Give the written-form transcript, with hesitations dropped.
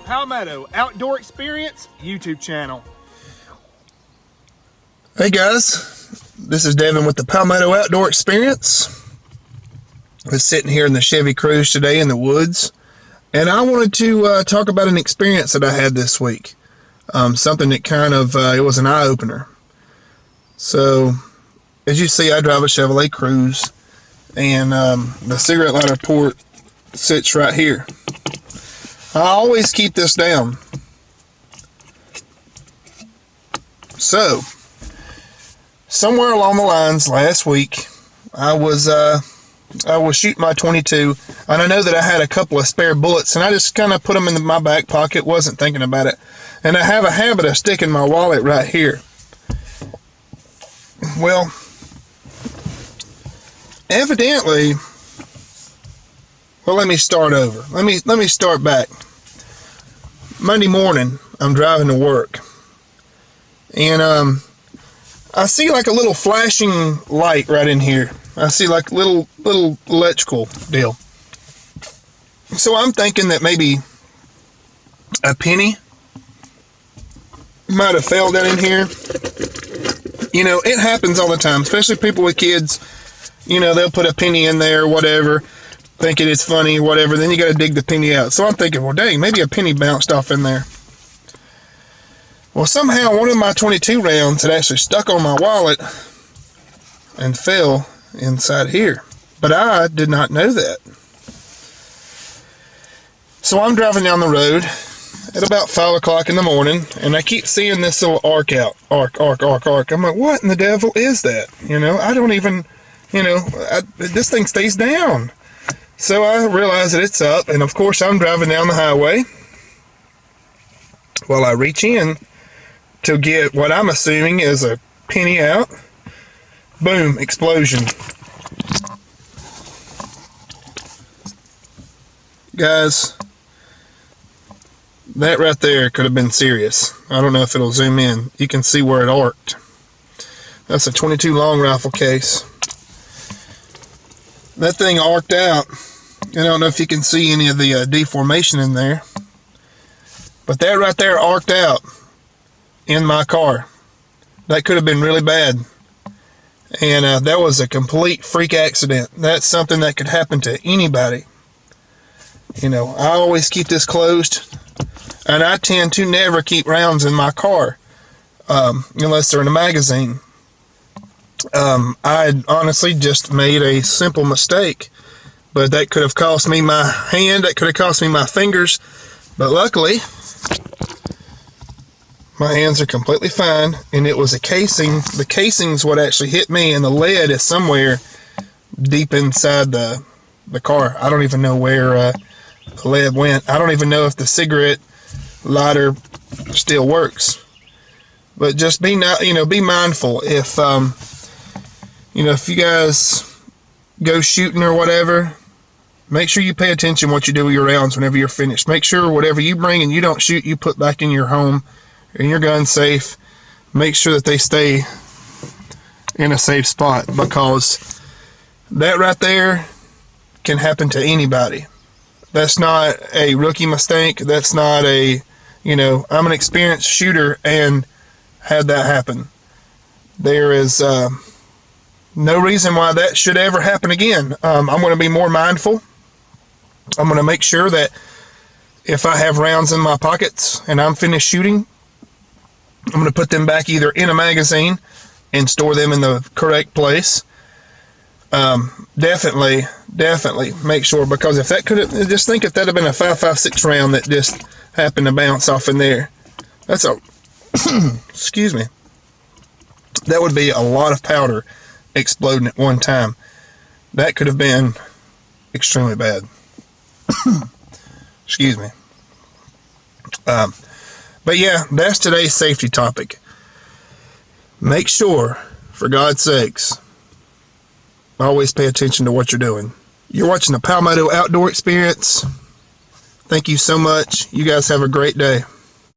Palmetto Outdoor Experience YouTube channel. Hey guys, this is Devin with the Palmetto Outdoor Experience. I was sitting here in the Chevy Cruze today in the woods, and I wanted to talk about an experience that I had this week. Something that kind of, it was an eye-opener. So, as you see, I drive a Chevrolet Cruze, and the cigarette lighter port sits right here. I always keep this down. So, somewhere along the lines last week, I was shooting my .22, and I know that I had a couple of spare bullets, and I just kind of put them in my back pocket, wasn't thinking about it. And I have a habit of sticking my wallet right here. Well, evidently, well, let me start over. Let me start back. Monday morning, I'm driving to work, and I see like a little flashing light right in here. I see like little electrical deal. So I'm thinking that maybe a penny might have fell down in here. You know, it happens all the time, especially people with kids. You know, they'll put a penny in there, whatever, thinking it's funny, whatever. Then you got to dig the penny out. So I'm thinking, well, dang, maybe a penny bounced off in there. Well, somehow one of my .22 rounds had actually stuck on my wallet and fell inside here. But I did not know that. So I'm driving down the road at about 5 o'clock in the morning, and I keep seeing this little arc out. Arc. I'm like, what in the devil is that? You know, I don't even, you know, this thing stays down. So I realize that it's up, and of course I'm driving down the highway. Well, I reach in to get what I'm assuming is a penny out. Boom, explosion. Guys, that right there could have been serious. I don't know if it'll zoom in. You can see where it arced. That's a .22 long rifle case. That thing arced out. I don't know if you can see any of the deformation in there. But that right there arced out in my car. That could have been really bad. And that was a complete freak accident. That's something that could happen to anybody. You know, I always keep this closed. And I tend to never keep rounds in my car. Unless they're in a magazine. I honestly just made a simple mistake. But that could have cost me my hand. That could have cost me my fingers. But luckily, my hands are completely fine, and it was a casing. The casing's what actually hit me, and the lead is somewhere deep inside the car. I don't even know where the lead went. I don't even know if the cigarette lighter still works. But just be mindful. If if you guys go shooting or whatever, make sure you pay attention what you do with your rounds whenever you're finished. Make sure whatever you bring and you don't shoot, you put back in your home. And your gun safe. Make sure that they stay in a safe spot, because that right there can happen to anybody. That's not a rookie mistake. That's not a, I'm an experienced shooter and had that happen. There is no reason why that should ever happen again. I'm going to be more mindful. I'm going to make sure that if I have rounds in my pockets and I'm finished shooting, I'm going to put them back either in a magazine and store them in the correct place. Definitely make sure, because if that just think if that had been a 5.56 round that just happened to bounce off in there, that's a, excuse me, that would be a lot of powder exploding at one time. That could have been extremely bad. Excuse me. But yeah, that's today's safety topic. Make sure, for God's sakes, always pay attention to what you're doing. You're watching the Palmetto Outdoor Experience. Thank you so much. You guys have a great day.